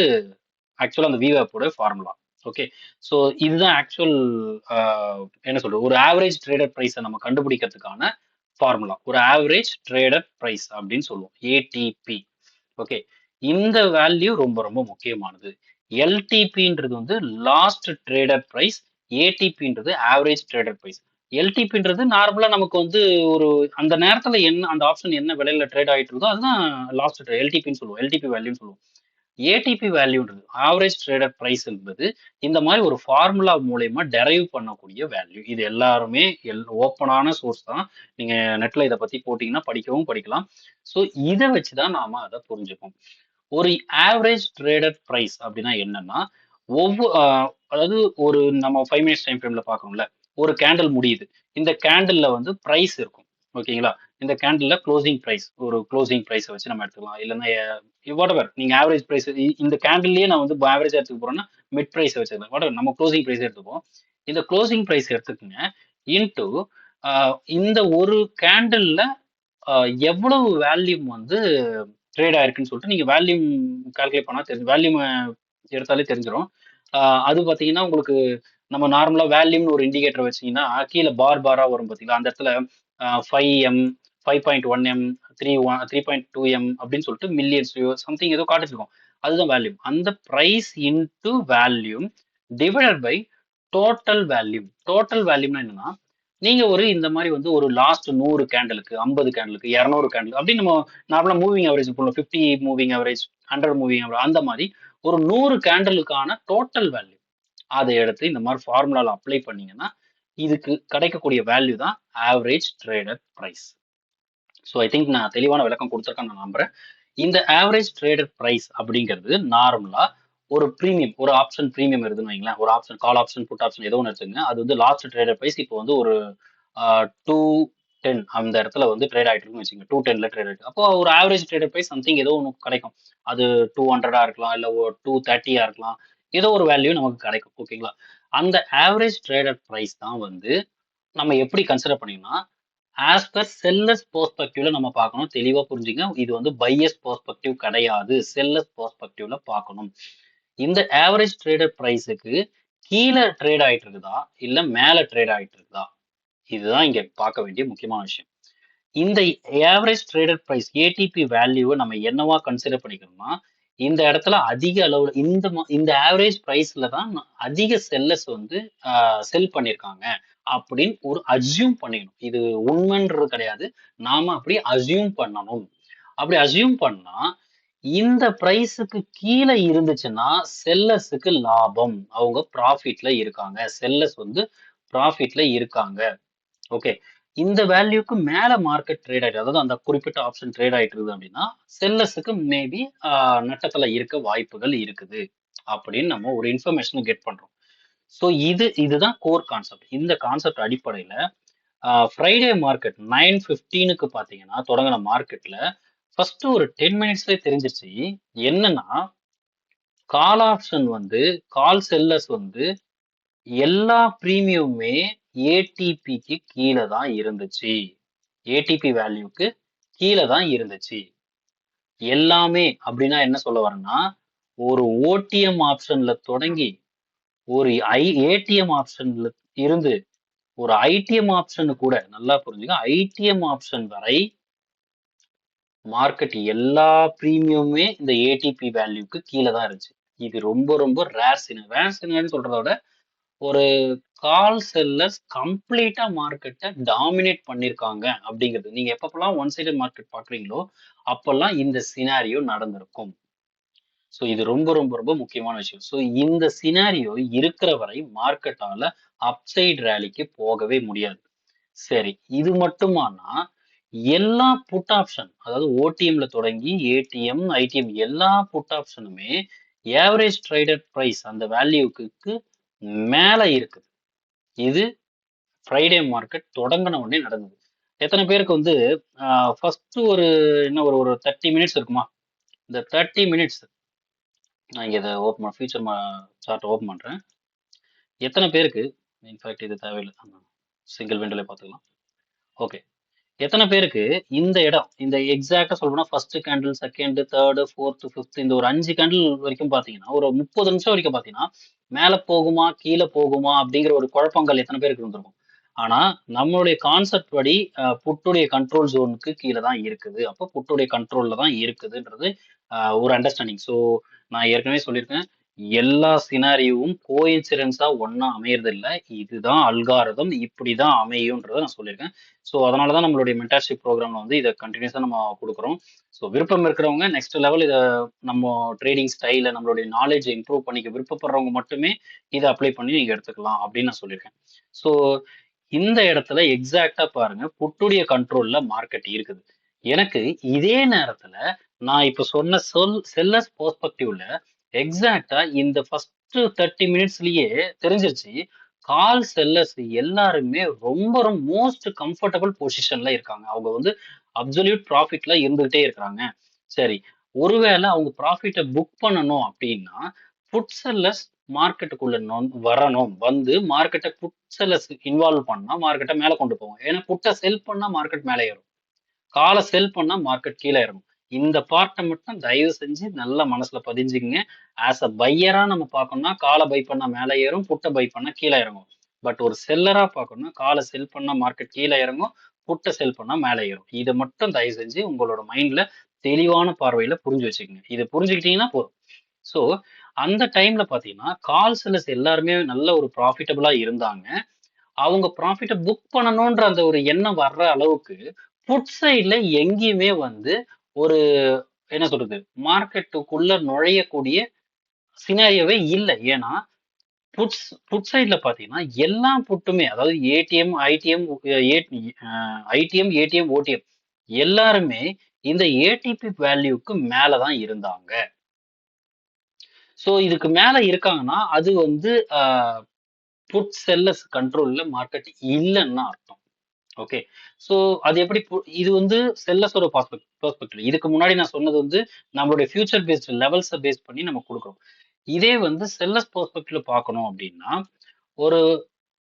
ஆக்சுவலா அந்த VWAP உடைய ஃபார்முலா. ஓகே. ஸோ இதுதான் ஆக்சுவல் அ என்ன சொல்றது? ஒரு ஆவரேஜ் ட்ரேடட் பிரைஸ நம்ம கண்டுபிடிக்கிறதுக்கான ஃபார்முலா. ஒரு ஆவரேஜ் ட்ரேடட் பிரைஸ் அப்படின்னு சொல்லுவோம். ATP. ஓகே. இந்த வேல்யூ ரொம்ப ரொம்ப முக்கியமானது. LTPன்றது வந்து லாஸ்ட் ட்ரேடட் பிரைஸ். ATPன்றது ஆவரேஜ் ட்ரேடட் பிரைஸ். LTPன்றது நார்மலா நமக்கு வந்து ஒரு அந்த நேரத்துல என்ன அந்த ஆப்ஷன் என்ன விலையில ட்ரேட் ஆயிட்டு இருக்கோ அதுதான் லாஸ்ட் LTPன்னு சொல்லுவோம். LTP வேல்யூன்னு சொல்லுவோம். ஏடிபி வேல்யூன்றது ஆவரேஜ் ட்ரேடட் பிரைஸ் என்பது இந்த மாதிரி ஒரு ஃபார்முலா மூலயமா டெரைவ் பண்ணக்கூடிய வேல்யூ. இது எல்லாருமே ஓப்பனான சோர்ஸ் தான். நீங்க நெட்ல இதை பத்தி போட்டீங்கன்னா படிக்கவும் படிக்கலாம். ஸோ இதை வச்சுதான் நாம அதை புரிஞ்சுப்போம். ஒரு ஆவரேஜ் ட்ரேடட் பிரைஸ் அப்படின்னா என்னன்னா அதாவது ஒரு நம்ம 5 மினிட்ஸ் டைம் ஃப்ரேம்ல பார்க்கணும்ல. ஒரு கேண்டில் முடியுது. இந்த கேண்டில்ல வந்து பிரைஸ் இருக்கும். ஓகேங்களா? இந்த கேண்டில்ல க்ளோசிங் பிரைஸ் ஒரு க்ளோசிங் பிரைஸ வச்சு நம்ம எடுத்துக்கலாம். இல்லன்னா வாட்டெவர் நீங்க ஆவரேஜ் பிரைஸ் இந்த கேண்டில்லயே நான் வந்து ஆவரேஜா எடுத்துக்க போறேன்னா மிட் பிரைஸ் வச்சுக்கலாம். வாட்டெவர் நம்ம க்ளோசிங் பிரைஸ் எடுத்துப்போம். இந்த க்ளோசிங் பிரைஸ் எடுத்துக்கங்க. இன்டு இந்த ஒரு கேண்டில்ல எவ்வளவு வேல்யூம் வந்து ட்ரேட் ஆயிருக்குன்னு சொல்லிட்டு நீங்க வேல்யூம் கால்குலேட் பண்ணா தெரியும். வேல்யூம் எடுத்தாலே தெரிஞ்சிடும். அது பார்த்தீங்கன்னா உங்களுக்கு நம்ம நார்மலா வேல்யூம்னு ஒரு இண்டிகேட்டர் வச்சீங்கன்னா கீழே பாரா வரும் பார்த்தீங்களா? அந்த இடத்துல 5M 5.1M 3.2M அப்படின்னு சொல்லிட்டு மில்லியன்ஸ் சம்திங் ஏதோ காட்டிருக்கும். அதுதான் வேல்யூம். அந்த price into volume divided by total volume. Total வேல்யூம்னா என்னன்னா நீங்க ஒரு இந்த மாதிரி வந்து ஒரு லாஸ்ட் 100 கேண்டலுக்கு 50 கேண்டலுக்கு 200 கேண்டல் அப்படின்னு நம்ம நார்மலா மூவிங் ஆவரேஜ் போடலாம். 50 மூவிங் ஆவரேஜ் 100 மூவிங் ஆவரேஜ் அந்த மாதிரி ஒரு 100 கேண்டலுக்கான டோட்டல் வேல்யூ அதை எடுத்து இந்த மாதிரி ஃபார்முலால அப்ளை பண்ணீங்கன்னா இதுக்கு கிடைக்கக்கூடிய வேல்யூ தான் average traded price. So I think நான் தெளிவான விளக்கம் கொடுத்துருக்கேன்னு நான் நம்புறேன். இந்த ஆவரேஜ் ட்ரேடட் பிரைஸ் அப்படிங்கிறது நார்மலா ஒரு பிரீமியம் ஒரு ஆப்ஷன் பிரீமியம் இருக்குன்னு வைங்களேன். ஒரு option call option put option ஏதோ ஒன்று எடுத்துங்க. அது வந்து லாஸ்ட் ட்ரேடட் பிரைஸ் இப்போ வந்து ஒரு 210 அந்த இடத்துல வந்து ட்ரேட் ஆயிட்டு இருக்குன்னு வச்சுங்க. 210ல ட்ரேட் ஆயிட்டு அப்போ ஒரு ஆவரேஜ் ட்ரேடட் பிரைஸ் சம்திங் ஏதோ ஒன்று கிடைக்கும். அது 200 இருக்கலாம், இல்ல 230 இருக்கலாம். ஏதோ ஒரு வேல்யூ நமக்கு கிடைக்கும். ஓகேங்களா? அந்த ஆவரேஜ் ட்ரேடட் பிரைஸ் தான் வந்து நம்ம எப்படி கன்சிடர் பண்ணிக்கணும்னா ஆஸ் பர் செல்லர்ஸ் பெர்ஸ்பெக்டிவ்ல நம்ம பார்க்கணும். தெளிவா புரிஞ்சுங்க. இது வந்து பையர்ஸ் பெர்ஸ்பெக்டிவ் கிடையாது. செல்லர்ஸ் பெர்ஸ்பெக்டிவ்ல பார்க்கணும். இந்த ஆவரேஜ் ட்ரேடட் பிரைஸுக்கு கீழே ட்ரேட் ஆயிட்டு இருக்குதா இல்ல மேல ட்ரேட் ஆயிட்டு இருக்குதா இதுதான் இங்க பார்க்க வேண்டிய முக்கியமான விஷயம். இந்த ஆவரேஜ் ட்ரேடட் பிரைஸ் ஏடிபி வேல்யூவை நம்ம என்னவா கன்சிடர் பண்ணிக்கணும்னா இந்த இடத்துல அதிக அளவுல இந்த ஆவரேஜ் பிரைஸ்ல தான் அதிக செல்லர்ஸ் வந்து செல் பண்ணியிருக்காங்க அப்படின்னு ஒரு அசியூம் பண்ணிக்கணும். இது உண்மைன்றது கிடையாது. நாம அப்படி அசியூம் பண்ணணும். அப்படி அசியூம் பண்ணா இந்த பிரைஸுக்கு கீழே இருந்துச்சுன்னா செல்லர்ஸுக்கு லாபம். அவங்க ப்ராஃபிட்ல இருக்காங்க. செல்லர்ஸ் வந்து ப்ராஃபிட்ல இருக்காங்க. ஓகே. இந்த வேல்யூக்கு மேல மார்க்கெட் ட்ரேட் ஆயிட்டு, அதாவது அந்த குறிப்பிட்ட ஆப்ஷன் ட்ரேட் ஆயிட்டு இருக்குது அப்படின்னா செல்லர்ஸுக்கு மேபி நட்டத்துல இருக்க வாய்ப்புகள் இருக்குது அப்படின்னு நம்ம ஒரு இன்ஃபர்மேஷன் கெட் பண்றோம். ஸோ இதுதான் கோர் கான்செப்ட். இந்த கான்செப்ட் அடிப்படையில ஃப்ரைடே மார்க்கெட் 9:15க்கு பாத்தீங்கன்னா தொடங்கின மார்க்கெட்ல ஃபர்ஸ்ட் ஒரு 10 மினிட்ஸ்லயே தெரிஞ்சிருச்சு என்னன்னா கால் ஆப்ஷன் வந்து கால் செல்லர்ஸ் வந்து எல்லா பிரீமியமுமே ஏடிபிக்கு கீழே தான் இருந்துச்சு. ஏடிபி வேல்யூக்கு கீழே தான் இருந்துச்சு. எல்லாமே அப்படின்னா என்ன சொல்ல வரேன்னா ஒரு ஓடிஎம் ஆப்ஷன்ல தொடங்கி ஒரு ஏடிஎம் ஆப்ஷன்ல இருந்து ஒரு ஐடிஎம் ஆப்ஷன் கூட நல்லா புரிஞ்சுக்க ஐடிஎம் ஆப்ஷன் வரை மார்க்கெட் எல்லா பிரீமியமுமே இந்த ஏடிபி வேல்யூக்கு கீழே தான் இருந்துச்சு. இது ரொம்ப ரொம்ப ரேர் சினாரியோன்னு சொல்றத விட ஒரு கால் செல்லர்ஸ் கம்ப்ளீட்டா மார்க்கெட்டை டாமினேட் பண்ணிருக்காங்க அப்படிங்கிறது. நீங்க எப்பப்பெல்லாம் ஒன் சைடட் மார்க்கெட் பாக்குறீங்களோ அப்பெல்லாம் இந்த சினாரியோ நடந்திருக்கும். ஸோ இது ரொம்ப ரொம்ப ரொம்ப முக்கியமான விஷயம். ஸோ இந்த சினாரியோ இருக்கிற வரை மார்க்கெட்டால அப்சைட் ரேலிக்கு போகவே முடியாது. சரி, இது மட்டுமானா எல்லா புட் ஆப்ஷன், அதாவது ஓடிஎம்ல தொடங்கி ஏடிஎம் ஐடிஎம் எல்லா புட் ஆப்ஷனுமே ஏவரேஜ் ட்ரேடட் பிரைஸ் அந்த வேல்யூக்கு மேல இருக்குது. இது ஃப்ரைடே மார்க்கெட் தொடங்கின உடனே நடந்தது. எத்தனை பேருக்கு வந்து ஃபர்ஸ்ட் ஒரு என்ன ஒரு ஒரு 30 மினிட்ஸ் இருக்குமா? இந்த 30 மினிட்ஸ் நான் இங்க இதை ஓப்பன் ஃபியூச்சர் சார்ட் ஓப்பன் பண்றேன். எத்தனை பேருக்கு இன்ஃபேக்ட் இது தேவையில்லை, சிங்கிள் விண்டோல பார்த்துக்கலாம். ஓகே, எத்தனை பேருக்கு இந்த இடம் இந்த எக்ஸாக்டா சொல்லணும்னா first candle second third fourth fifth இந்த ஒரு 5 கேண்டில் வரைக்கும் பாத்தீங்கன்னா ஒரு 30 நிமிஷம் வரைக்கும் பாத்தீங்கன்னா மேல போகுமா கீழே போகுமா அப்படிங்கிற ஒரு குழப்பங்கள் எத்தனை பேருக்கு இருந்திருக்கும். ஆனா நம்மளுடைய கான்செப்ட் படி புட்டுடைய கண்ட்ரோல் ஜோனுக்கு கீழே தான் இருக்குது. அப்போ புட்டுடைய கண்ட்ரோல்ல தான் இருக்குதுன்றது ஒரு அண்டர்ஸ்டாண்டிங். ஸோ நான் ஏற்கனவே சொல்லியிருக்கேன், எல்லா சினாரியோவும் கோஇன்சிடென்ஸா ஒன்னா அமையறது இல்லை. இதுதான் அல்காரதம், இப்படிதான் அமையும்ன்றதை நான் சொல்லியிருக்கேன். ஸோ அதனால தான் நம்மளுடைய மென்டார்ஷிப் ப்ரோக்ராம்ல வந்து இதை கண்டினியூஸாக நம்ம கொடுக்குறோம். ஸோ விருப்பம் இருக்கிறவங்க நெக்ஸ்ட் லெவல் இதை நம்ம ட்ரேடிங் ஸ்டைல நம்மளுடைய நாலேஜ் இம்ப்ரூவ் பண்ணிக்க விருப்பப்படுறவங்க மட்டுமே இதை அப்ளை பண்ணி நீங்க எடுத்துக்கலாம் அப்படின்னு நான் சொல்லியிருக்கேன். ஸோ இந்த இடத்துல எக்ஸாக்டா பாருங்க புட்டுடைய கண்ட்ரோல்ல மார்க்கெட் இருக்குது. எனக்கு இதே நேரத்துல நான் இப்ப சொன்ன செல்லர்ஸ் பெர்ஸ்பெக்டிவ்ல எக்ஸாக்டா இந்த ஃபர்ஸ்ட் 30 மினிட்ஸ்லயே தெரிஞ்சிருச்சு கால் செல்லர்ஸ் எல்லாருமே ரொம்ப ரொம்ப மோஸ்ட் கம்ஃபர்டபுள் பொசிஷன்ல இருக்காங்க. அவங்க வந்து அப்சல்யூட் ப்ராஃபிட்ல இருந்துகிட்டே இருக்கிறாங்க. சரி, ஒருவேளை அவங்க ப்ராஃபிட்டை புக் பண்ணணும் அப்படின்னா புட் செல்லர்ஸ் மார்க்கெட்டுக்குள்ள வரணும், வந்து மார்க்கெட்டை புட் செல்லர்ஸ் இன்வால்வ் பண்ணா மார்க்கெட்டை மேல கொண்டு போவோம். ஏன்னா புட்டை செல் பண்ணா மார்க்கெட் மேலே ஏறும், காலை செல் பண்ணா மார்க்கெட் கீழே இறங்கும். இந்த பார்ட்டை மட்டும் தயவு செஞ்சு நல்ல மனசுல பதிஞ்சுக்குங்க. ஆஸ் அ பையரா நம்ம பார்க்கணும்னா காலை பை பண்ணா மேலே ஏறும், புட்டை பை பண்ணா கீழே இறங்கும். பட் ஒரு செல்லரா பார்க்கணும்னா காலை செல் பண்ணா மார்க்கெட் கீழே இறங்கும், புட்டை செல் பண்ணா மேலே ஏறும். இதை மட்டும் தயவு செஞ்சு உங்களோட மைண்ட்ல தெளிவான பார்வையில புரிஞ்சு வச்சுக்கோங்க. இதை புரிஞ்சுக்கிட்டீங்கன்னா போதும். ஸோ அந்த டைம்ல பாத்தீங்கன்னா கால் செல்லர்ஸ் எல்லாருமே நல்ல ஒரு ப்ராஃபிட்டபிளா இருந்தாங்க. அவங்க ப்ராஃபிட்டை புக் பண்ணணும்ன்ற அந்த ஒரு எண்ணம் வர்ற அளவுக்கு புட் சைட்ல எங்கேயுமே வந்து ஒரு என்ன சொல்றது மார்க்கெட்டுக்குள்ள நுழையக்கூடிய சினாரியோவே இல்லை. ஏன்னா புட் சைட்ல பாத்தீங்கன்னா எல்லா புட்டுமே, அதாவது ATM ITM IDM ATM OTM எல்லாருமே இந்த ஏடிபி வேல்யூக்கு மேலதான் இருந்தாங்க. ஸோ இதுக்கு மேல இருக்காங்கன்னா அது வந்து புட் செல்லர்ஸ் கண்ட்ரோல்ல மார்க்கெட் இல்லைன்னு அர்த்தம். ஓகே, ஸோ அது எப்படி இது வந்து செல்லர்ஸோட பெர்ஸ்பெக்டிவ். இதுக்கு முன்னாடி நான் சொன்னது வந்து நம்மளுடைய ஃபியூச்சர் பேஸ்ட் லெவல்ஸை பேஸ் பண்ணி நம்ம கொடுக்குறோம். இதே வந்து செல்லர்ஸ் பெர்ஸ்பெக்டிவ்ல பார்க்கணும் அப்படின்னா ஒரு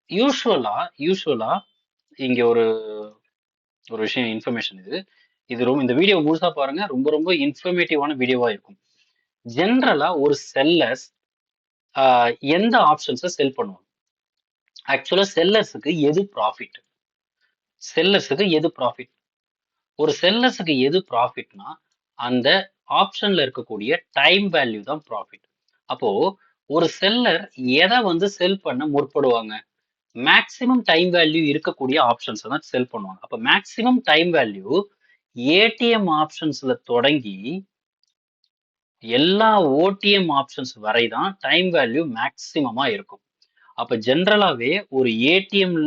யூஸ்வலா இங்க ஒரு ஒரு விஷயம் இன்ஃபர்மேஷன் இது இது ரொம்ப இந்த வீடியோ முழுசா பாருங்க, ரொம்ப ரொம்ப இன்ஃபர்மேட்டிவான வீடியோவா இருக்கும். ஜென்ரலா ஒரு செல்லர்ஸ் எந்த ஆப்ஷன்ஸை செல் பண்ணுவாங்க? ஆக்சுவலா செல்லர்ஸுக்கு எது ப்ராஃபிட்? செல்லர்ஸுக்கு எது ப்ராஃபிட்? ஒரு செல்லர்ஸுக்கு எது ப்ராஃபிட்னா அந்த ஆப்ஷன்ல இருக்கக்கூடிய டைம் வேல்யூ தான் ப்ராஃபிட். அப்போ ஒரு செல்லர் எதை வந்து செல் பண்ண முற்படுவாங்க? மேக்ஸிமம் டைம் வேல்யூ இருக்கக்கூடிய ஆப்ஷன்ஸ் தான் செல் பண்ணுவாங்க. அப்ப மேக்ஸிமம் டைம் வேல்யூ ஏடிஎம் ஆப்ஷன்ஸ்ல தொடங்கி எல்லா ஓடிஎம் ஆப்ஷன்ஸ் வரை தான் டைம் வேல்யூ மேக்ஸிமமா இருக்கும். அப்ப ஜென்ரலாவே ஒரு ஏடிஎம்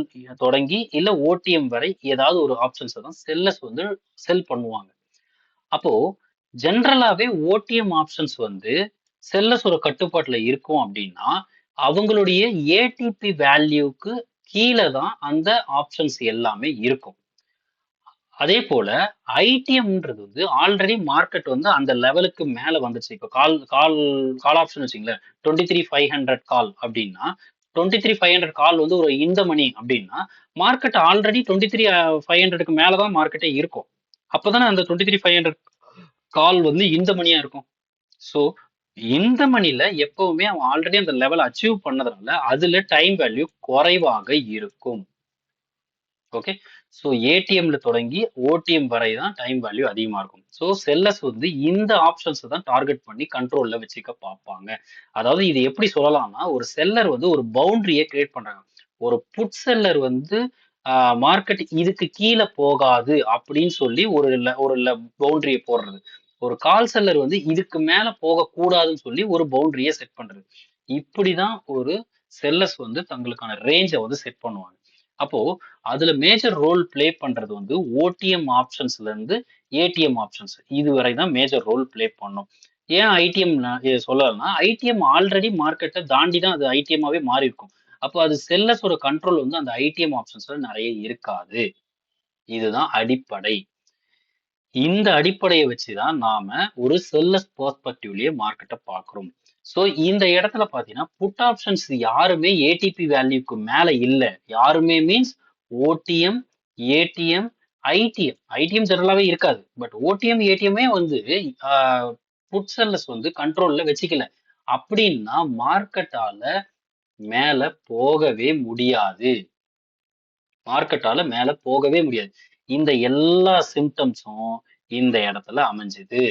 தொடங்கி இல்ல ஓடிஎம் வரை ஏதாவது ஒரு ஆப்ஷன்ஸ் தான் செல்லர்ஸ் வந்து செல் பண்ணுவாங்க. அப்போ ஜென்ரலாவே ஓடிஎம் ஆப்ஷன்ஸ் வந்து செல்லர்ஸோட கட்டுப்பாட்டுல இருக்கும் அப்படின்னா அவங்களுடைய ஏடிபி வேல்யூக்கு கீழே தான் அந்த ஆப்ஷன்ஸ் எல்லாமே இருக்கும். அதே போல ஐடிஎம்ன்றது வந்து ஆல்ரெடி மார்க்கெட் வந்து அந்த லெவலுக்கு மேல வந்துச்சு. இப்போ கால் கால் கால் ஆப்ஷன் வச்சுங்களேன், 23,500 கால் அப்படின்னா 23,500 கால் வந்து ஒரு இந்த மணி அப்படின்னா மார்க்கெட் ஆல்ரெடி 23,500க்கு மேல தான் மார்க்கெட்டே இருக்கும். அப்பதானே அந்த 23,500 கால் வந்து இந்த மணியா இருக்கும். ஸோ இந்த மணில எப்பவுமே அவன் ஆல்ரெடி அந்த லெவல் அச்சீவ் பண்ணதுனால அதுல டைம் வேல்யூ குறைவாக இருக்கும். ஓகே. ஸோ ஏடிஎம்ல தொடங்கி ஓடிஎம் வரை தான் டைம் வேல்யூ அதிகமா இருக்கும். ஸோ செல்லர்ஸ் வந்து இந்த ஆப்ஷன்ஸ் தான் டார்கெட் பண்ணி கண்ட்ரோல்ல வச்சுக்க பார்ப்பாங்க. அதாவது இது எப்படி சொல்லலாம்னா ஒரு செல்லர் வந்து ஒரு பவுண்டரியை கிரியேட் பண்றாங்க. ஒரு புட் செல்லர் வந்து மார்க்கெட் இதுக்கு கீழே போகாது அப்படின்னு சொல்லி ஒரு பவுண்டரியை போடுறது. ஒரு கால் செல்லர் வந்து இதுக்கு மேல போகக்கூடாதுன்னு சொல்லி ஒரு பவுண்டரியை செட் பண்றது. இப்படிதான் ஒரு செல்லர்ஸ் வந்து தங்களுக்கான ரேஞ்சை வந்து செட் பண்ணுவாங்க. அப்போ அதுல மேஜர் ரோல் பிளே பண்றது வந்து ஓடிஎம் ஆப்ஷன்ஸ்ல இருந்து ஏடிஎம் ஆப்ஷன்ஸ் இதுவரை தான் மேஜர் ரோல் பிளே பண்ணும். ஏன் ஐடிஎம் சொல்லலைன்னா ஐடிஎம் ஆல்ரெடி மார்க்கெட்டை தாண்டி தான் அது ஐடிஎம்மாவே மாறி இருக்கும். அப்போ அது செல்லர்ஸோட கண்ட்ரோல் வந்து அந்த ஐடிஎம் ஆப்ஷன்ஸ்ல நிறைய இருக்காது. இதுதான் அடிப்படை. இந்த அடிப்படையை வச்சுதான் நாம ஒரு செல்லர்ஸ் பெர்ஸ்பெக்டிவ்லயே மார்க்கெட்டை பார்க்கிறோம். ஸோ இந்த இடத்துல பாத்தீங்கன்னா புட் ஆப்ஷன்ஸ் யாருமே ஏடிபி வேல்யூக்கு மேல இல்ல. யாருமே means OTM, ATM, ITM. ITM ஜெனரலாவே இருக்காது. பட் ஓடிஎம், ஏடிஎம்மே வந்து புட் செல்லர்ஸ் வந்து கண்ட்ரோல்ல வச்சுக்கல. அப்படின்னா மார்க்கெட்டால மேல போகவே முடியாது. மார்க்கெட்டால மேல போகவே முடியாது. இந்த எல்லா சிம்டம்ஸும் இந்த இடத்துல அமைஞ்சுது.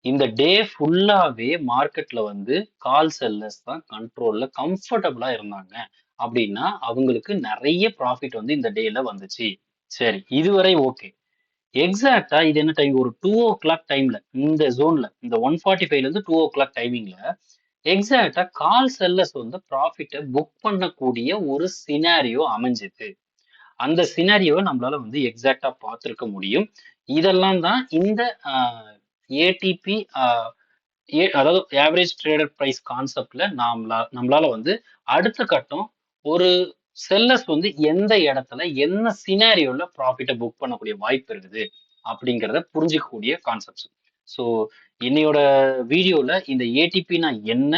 இந்த டே ஃபுல்லாவே மார்க்கெட்ல வந்து கால் செல்லர்ஸ் தான் கண்ட்ரோல்ல கம்ஃபர்டபுளா இருந்தாங்க. அப்படின்னா அவங்களுக்கு நிறைய ப்ராஃபிட் வந்து இந்த டேல வந்துச்சு. சரி, இதுவரை ஓகே. எக்ஸாக்ட்டா இது என்ன டைம்? ஒரு 2:00 டைம்ல இந்த ஜோன்ல இந்த 145ல இருந்து 2:00 டைமிங்ல எக்ஸாக்ட்டா கால் செல்லர்ஸ் வந்து ப்ராஃபிட்டை புக் பண்ணக்கூடிய ஒரு சினாரியோ அமைஞ்சுது. அந்த சினாரியோவை நம்மளால வந்து எக்ஸாக்ட்டா பார்த்திருக்க முடியும். இதெல்லாம் தான் இந்த ஏடிபி அதாவது ஆவரேஜ் ட்ரேடட் பிரைஸ் கான்செப்ட்ல நம்மளால வந்து அடுத்த கட்டம் ஒரு செல்லர்ஸ் வந்து எந்த இடத்துல என்ன சினாரியோல ப்ராஃபிட்டை புக் பண்ணக்கூடிய வாய்ப்பு இருக்குது அப்படிங்கிறத புரிஞ்சிக்கக்கூடிய கான்செப்ட்ஸ். ஸோ இன்னையோட வீடியோல இந்த ஏடிபினா என்ன,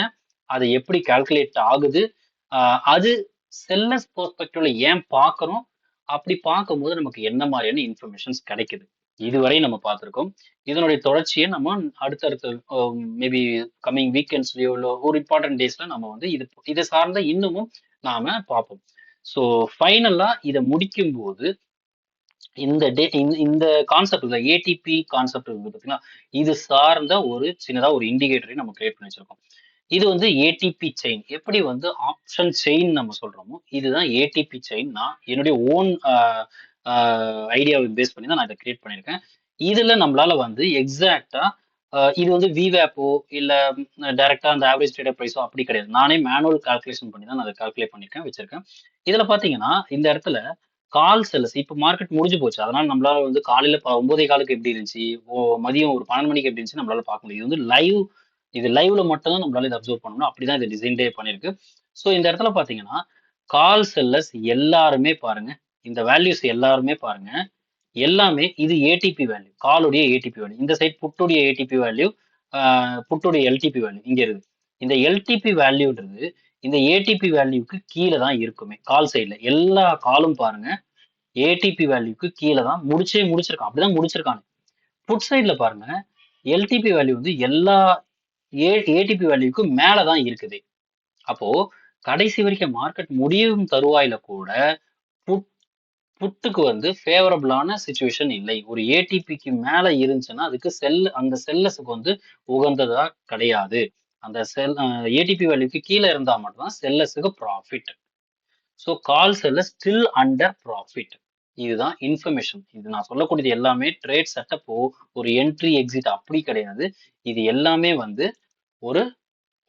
அதை எப்படி கால்குலேட் ஆகுது, அது செல்லர்ஸ் பெர்ஸ்பெக்டிவ்ல ஏன் பார்க்கறோம், அப்படி பார்க்கும்போது நமக்கு என்ன மாதிரியான இன்ஃபர்மேஷன்ஸ் கிடைக்குது, இதுவரை நம்ம பார்த்திருக்கோம். இதனுடைய தொடர்ச்சியை நம்ம அடுத்தடுத்த மேபி கம்மிங் வீக்கெண்ட்ஸ்லயோ இல்லை ஒரு இம்பார்ட்டன்ட் டேஸ்ல நம்ம வந்து இதை சார்ந்த இன்னமும் நாம பார்ப்போம். ஸோ ஃபைனலா இதை முடிக்கும் போது இந்த டே இந்த கான்செப்ட் இந்த ஏடிபி கான்செப்ட் பார்த்தீங்கன்னா இது சார்ந்த ஒரு சின்னதா ஒரு இண்டிகேட்டரை நம்ம கிரியேட் பண்ணி வச்சிருக்கோம். இது வந்து ஏடிபி செயின். எப்படி வந்து ஆப்ஷன் செயின் நம்ம சொல்றோமோ இதுதான் ஏடிபி செயின். நான் என்னுடைய ஓன் ஐடியாவை பேஸ் பண்ணி தான் நான் இதை கிரியேட் பண்ணியிருக்கேன். இதுல நம்மளால வந்து எக்ஸாக்டா இது வந்து விவேப்போ இல்ல டைரக்டா அந்த ஆவரேஜ் ட்ரேடர் பிரைஸோ அப்படி கிடையாது. நானே மேனுவல் கால்குலேஷன் பண்ணி தான் நான் அதை கால்குலேட் பண்ணிருக்கேன் வச்சிருக்கேன். இதுல பாத்தீங்கன்னா இந்த இடத்துல கால் செல்லர்ஸ் இப்ப மார்க்கெட் முடிஞ்சு போச்சு. அதனால நம்மளால வந்து காலையில 9:15க்கு எப்படி இருந்துச்சு, மதியம் ஒரு 12 மணிக்கு எப்படி இருந்துச்சு நம்மளால பார்க்க முடியும். இது வந்து இது லைவ்ல மட்டும் தான் நம்மளால இதை அப்சர்வ் பண்ணணும். அப்படிதான் இது டிசைன்டே பண்ணிருக்கு. ஸோ இந்த இடத்துல பாத்தீங்கன்னா கால் செல்லர்ஸ் எல்லாருமே பாருங்க, இந்த வேல்யூஸ் எல்லாருமே பாருங்க, எல்லாமே இது ஏடிபி வேல்யூ, காலுடைய ஏடிபி வேல்யூ. இந்த சைட் புட்டுடைய ஏடிபி வேல்யூ, புட்டுடைய எல்டிபி வேல்யூ இங்க இருக்கு. இந்த எல்டிபி வேல்யூன்றது இந்த ஏடிபி வேல்யூக்கு கீழே தான் இருக்குமே. கால் சைட்ல எல்லா காலும் பாருங்க ஏடிபி வேல்யூக்கு கீழே தான் முடிச்சிருக்கான். அப்படிதான் முடிச்சிருக்காங்க. புட் சைட்ல பாருங்க எல்டிபி வேல்யூ வந்து எல்லா ஏடிபி வேல்யூக்கு மேலதான் இருக்குது. அப்போ கடைசி வரைக்கும் மார்க்கெட் முடியும் தருவாயில கூட புட் புட்டுக்கு வந்து ஃபேவரபிளான சிச்சுவேஷன் இல்லை. ஒரு ஏடிபிக்கு மேல இருந்துச்சுன்னா, அதுக்கு அந்த செல்லஸுக்கு வந்து உகந்ததா கிடையாது. அந்த ஏடிபி வேல்யூக்கு கீழ இருந்தா மட்டும் தான் செல்லஸுக்கு profit. So call seller still under profit. இதுதான் இன்ஃபர்மேஷன். இது நான் சொல்லக்கூடியது எல்லாமே ட்ரேட் செட்டப்போ, ஒரு என்ட்ரி, எக்ஸிட் அப்படி கிடையாது. இது எல்லாமே வந்து ஒரு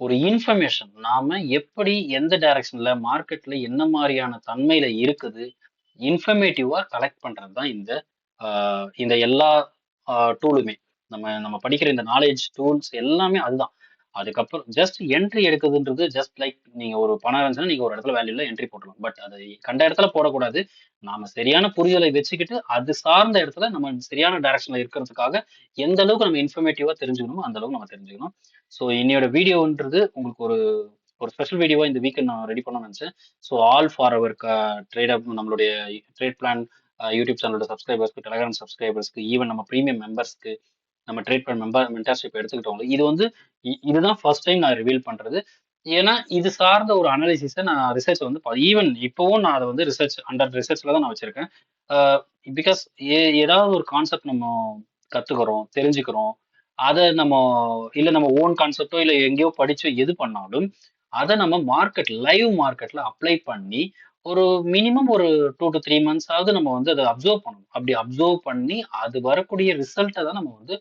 ஒரு இன்ஃபர்மேஷன். நாம எப்படி எந்த டைரக்ஷன்ல மார்க்கெட்ல என்ன மாரியான தன்மையில இருக்குது, இன்ஃபர்மேட்டிவா கலெக்ட் பண்றது தான் இந்த எல்லா டூலுமே. நம்ம நம்ம படிக்கிற இந்த நாலேட்ஜ் டூல்ஸ் எல்லாமே அதுதான். அதுக்கப்புறம் ஜஸ்ட் என்ட்ரி எடுக்குதுன்றது ஜஸ்ட் லைக் நீங்க ஒரு பணம் இருந்துச்சுன்னா, நீங்க ஒரு இடத்துல வேல்யூல என்ட்ரி போட்டுறலாம். பட் அதை கண்ட இடத்துல போடக்கூடாது. நாம சரியான புரிதலை வச்சுக்கிட்டு, அது சார்ந்த இடத்துல நம்ம சரியான டைரக்ஷன்ல இருக்கிறதுக்காக எந்த அளவுக்கு நம்ம இன்ஃபர்மேட்டிவா தெரிஞ்சுக்கணுமோ, அந்த அளவுக்கு நம்ம தெரிஞ்சுக்கணும். ஸோ இன்னையோட வீடியோன்றது உங்களுக்கு ஒரு ஒரு ஸ்பெஷல் வீடியோவா இந்த வீக்கெண்ட் நான் ரெடி பண்ணணும்னு நினைச்சேன். ஸோ ஆல் ஃபார் அவர் நம்மளுடைய ட்ரேட் பிளான் யூடியூப் சேனலோட சப்ஸ்கிரைபர்ஸ்க்கு, டெலிகிராம் சப்ஸ்கிரைபர்ஸ்க்கு, ஈவன் நம்ம பிரீமியம் மெம்பர்ஸ்க்கு, நம்ம ட்ரேட் பிளான் மென்டர்ஷிப் எடுத்துக்கிட்டவங்க, இது வந்து இதுதான் ஃபர்ஸ்ட் டைம் நான் ரிவீல் பண்றது. ஏன்னா இது சார்ந்த ஒரு அனாலிசிஸை நான் ரிசர்ச் வந்து ஈவன் இப்பவும் நான் அதை வந்து அண்டர் ரிசர்ச்ல தான் நான் வச்சிருக்கேன். பிகாஸ் ஏதாவது ஒரு கான்செப்ட் நம்ம கத்துக்கிறோம், தெரிஞ்சுக்கிறோம். அதை நம்ம ஓன் கான்செப்டோ இல்ல எங்கேயோ படிச்சோ எது பண்ணாலும் அதை நம்ம லைவ் மார்க்கெட்ல அப்ளை பண்ணி ஒரு மினிமம் ஒரு 2 to 3 months ஆவது நம்ம வந்து அதை அப்சர்வ் பண்ணணும். அப்படி அப்சர்வ் பண்ணி அது வரக்கூடிய ரிசல்ட்டை தான் நம்ம வந்து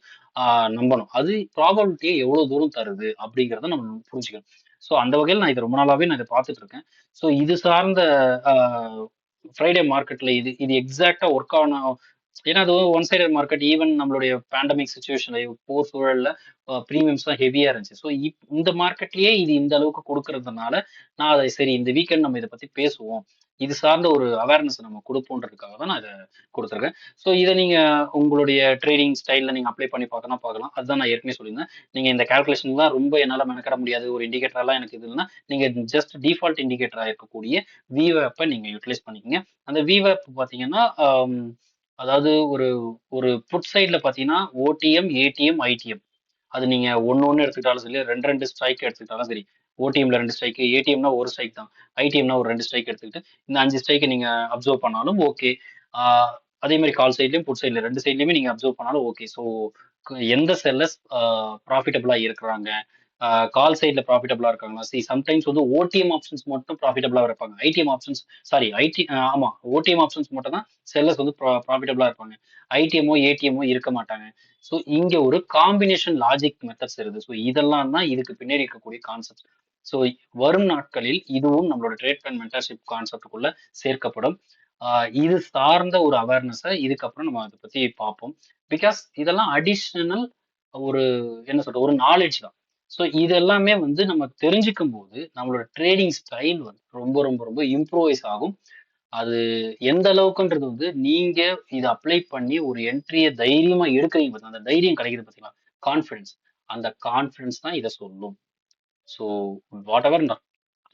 நம்பணும். அது ப்ராபபிலிட்டியை எவ்வளவு தூரம் தருது அப்படிங்கிறத நம்ம புரிஞ்சுக்கணும். ஸோ அந்த வகையில் நான் இதை ரொம்ப நாளாவே நான் இதை பார்த்துட்டு இருக்கேன். ஸோ இது சார்ந்த ஃப்ரைடே மார்க்கெட்ல இது இது எக்ஸாக்டா ஒர்க் ஆன, ஏன்னா அது ஒன் சைடட் மார்க்கெட். ஈவன் நம்மளுடைய பேண்டமிக் சுச்சுவேஷன்ல போர் சூழல்ல ப்ரீமியம்ஸ் தான் ஹெவியா இருந்துச்சு. ஸோ இந்த மார்க்கெட்லயே இது இந்த அளவுக்கு கொடுக்கறதுனால நான் அதை சரி இந்த வீக்கெண்ட் நம்ம இதை பத்தி பேசுவோம். இது சார்ந்த ஒரு அவேர்னஸ் நம்ம கொடுப்போன்றதுக்காக தான் நான் இதை கொடுத்துருக்கேன். ஸோ இதை நீங்க உங்களுடைய ட்ரேடிங் ஸ்டைல்ல நீங்க அப்ளை பண்ணி பார்க்கலாம். அதுதான் நான் ஏற்கனவே சொல்லியிருந்தேன். நீங்க இந்த கால்குலேஷன்லாம் ரொம்ப என்னால மெனக்கட முடியாது. ஒரு இண்டிகேட்டர் எல்லாம் எனக்கு இது இல்லைன்னா நீங்க ஜஸ்ட் டிஃபால்ட் இண்டிகேட்டரா இருக்கக்கூடிய விவேப்பை நீங்க யூட்டிலைஸ் பண்ணிக்கங்க. அந்த விவேப் பாத்தீங்கன்னா அதாவது ஒரு ஒரு புட் சைட்ல பாத்தீங்கன்னா ஓடிஎம், ஏடிஎம், ஐடிஎம். அது நீங்க ஒன்னு ஒன்னு எடுத்துக்கிட்டாலும் சரி, ரெண்டு ரெண்டு ஸ்ட்ரைக் எடுத்துக்கிட்டாலும் சரி. ஓடிஎம்ல 2 ஸ்ட்ரைக், ஏடிஎம்னா ஒரு ஸ்ட்ரைக் தான். ஐடிஎம்னா ஒரு 2 ஸ்ட்ரைக் எடுத்துக்கிட்டு இந்த 5 ஸ்ட்ரைக்கை நீங்க அப்சர்வ் பண்ணாலும் ஓகே. அதே மாதிரி கால் சைட்லயும் புட் சைட்ல 2 சைட்லயுமே நீங்க அப்சர்வ் பண்ணாலும் ஓகே. ஸோ எந்த செல்லர்ஸ் ப்ராஃபிட்டபிளா இருக்கிறாங்க, கால் சைட்ல ப்ராஃபிட்டபிளா இருக்காங்களா? சம்டைம்ஸ் வந்து ஓடிஎம் ஆப்ஷன்ஸ் மட்டும் ப்ராஃபிட்டபிளா இருப்பாங்க. ஐடிஎம் ஆப்ஷன்ஸ் சாரி ஐடி ஆமா ஓடிஎம் ஆப்ஷன்ஸ் மட்டும் தான் செல்லர்ஸ் வந்து ப்ராஃபிட்டபிளா இருப்பாங்க. ஐடிஎம்மோ ஏடிஎம்மோ இருக்க மாட்டாங்க. ஸோ இங்க ஒரு காம்பினேஷன் லாஜிக் மெத்தட்ஸ் இருக்குது. ஸோ இதெல்லாம் தான் இதுக்கு பின்னாடி இருக்கக்கூடிய கான்செப்ட். ஸோ வரும் நாட்களில் இதுவும் நம்மளோட ட்ரேட் பிளான் மென்டர்ஷிப் கான்செப்டுக்குள்ள சேர்க்கப்படும். இது சார்ந்த ஒரு அவேர்னஸை இதுக்கப்புறம் நம்ம அதை பத்தி பார்ப்போம். பிகாஸ் இதெல்லாம் அடிஷனல் ஒரு என்ன சொல்றது ஒரு நாலேஜ் தான். ஸோ இது எல்லாமே வந்து நம்ம தெரிஞ்சுக்கும் போது நம்மளோட ட்ரேடிங் ஸ்டைல் வந்து ரொம்ப ரொம்ப ரொம்ப இம்ப்ரூவைஸ் ஆகும். அது எந்த அளவுக்குன்றது வந்து நீங்க இதை அப்ளை பண்ணி ஒரு என்ட்ரியை தைரியமா எடுக்கிறீங்க பாத்தீங்களா, அந்த தைரியம் கிடைக்குது பாத்தீங்களா, கான்ஃபிடன்ஸ். அந்த கான்ஃபிடன்ஸ் தான் இதை சொல்லும். So what ever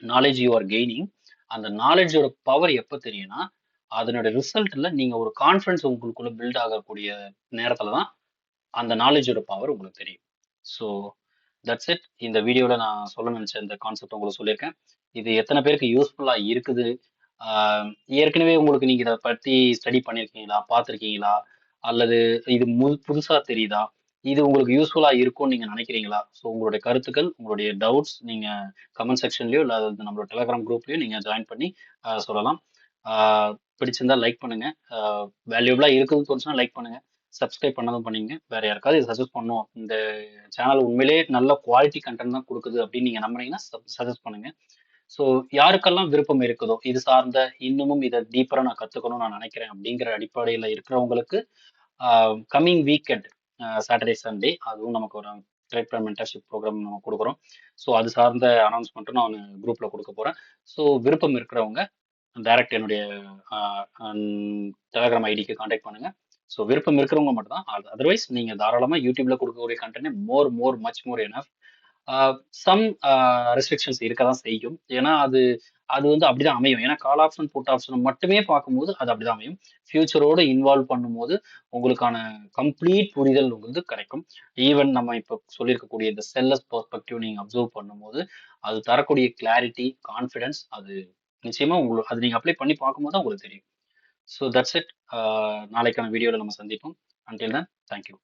knowledge you are gaining, அந்த நாலேஜோட பவர் எப்போ தெரியும்னா அதனோட ரிசல்ட்ல நீங்க ஒரு கான்ஃபிடன்ஸ் உங்களுக்குள்ள பில்ட் ஆகக்கூடிய நேரத்துல தான் அந்த நாலேஜோட பவர் உங்களுக்கு தெரியும். So that's it. இந்த வீடியோல நான் சொல்ல நினைச்ச இந்த கான்செப்ட் உங்களுக்கு சொல்லியிருக்கேன். இது எத்தனை பேருக்கு யூஸ்ஃபுல்லா இருக்குது? ஏற்கனவே உங்களுக்கு நீங்க இதை பத்தி ஸ்டடி பண்ணியிருக்கீங்களா, பார்த்துருக்கீங்களா, அல்லது இது புதுசா தெரியுதா? இது உங்களுக்கு யூஸ்ஃபுல்லா இருக்கும்னு நீங்க நினைக்கிறீங்களா? ஸோ உங்களுடைய கருத்துக்கள், உங்களுடைய டவுட்ஸ் நீங்க கமெண்ட் செக்ஷன்லயோ இல்ல நம்மளோட டெலிகிராம் குரூப்லயோ நீங்க ஜாயின் பண்ணி சொல்லலாம். பிடிச்சிருந்தா லைக் பண்ணுங்க. வேல்யூபிளா இருக்குதுன்னு தோணுச்சுன்னா லைக் பண்ணுங்க. சப்ஸ்கிரைப் பண்ணதும் பண்ணீங்க. வேற யாருக்காவது இதை சஜஸ்ட் பண்ணும், இந்த சேனல் உண்மையிலேயே நல்ல குவாலிட்டி கண்டென்ட் தான் கொடுக்குது அப்படின்னு நீங்க நம்புனீங்கன்னா சஜஸ்ட் பண்ணுங்க. ஸோ யாருக்கெல்லாம் விருப்பம் இருக்குதோ இது சார்ந்த இன்னமும் இதை டீப்பரா நான் கத்துக்கணும்னு நான் நினைக்கிறேன் அப்படிங்கிற அடிப்படையில இருக்கிறவங்களுக்கு கம்மிங் வீக்கெண்ட் சாட்டர்டே சண்டே அதுவும் நமக்கு ஒரு ட்ரேட் பிளான் மென்டர்ஷிப் ப்ரோக்ராம் நம்ம கொடுக்குறோம். ஸோ அது சார்ந்த அனௌன்ஸ்மெண்ட்டும் நான் குரூப்ல கொடுக்க போறேன். ஸோ விருப்பம் இருக்கிறவங்க டைரக்ட் என்னுடைய டெலிகிராம் ஐடிக்கு கான்டாக்ட் பண்ணுங்க. ஸோ விருப்பம் இருக்கிறவங்க மட்டும் தான். அதர்வைஸ் நீங்க தாராளமா யூடியூப்ல கொடுக்கக்கூடிய content much more enough. Some restrictions இருக்க தான் செய்யும். ஏன்னா அது அது வந்து அப்படிதான் அமையும். ஏன்னா கால் ஆப்ஷன் புட் ஆப்ஷன் மட்டுமே பார்க்கும்போது அது அப்படிதான் அமையும். ஃபியூச்சரோட இன்வால்வ் பண்ணும்போது உங்களுக்கான கம்ப்ளீட் புரிதல் உங்களுக்கு கிடைக்கும். ஈவன் நம்ம இப்போ சொல்லியிருக்கக்கூடிய இந்த செல்லஸ் பெர்ஸ்பெக்டிவ் நீங்க அப்சர்வ் பண்ணும்போது அது தரக்கூடிய கிளாரிட்டி, கான்ஃபிடன்ஸ் அது நிச்சயமா உங்களுக்கு அது நீங்க அப்ளை பண்ணி பார்க்கும்போது தான் உங்களுக்கு தெரியும். So that's it. நாளைக்கான வீடியோவில் நம்ம சந்திப்போம். Until then thank you.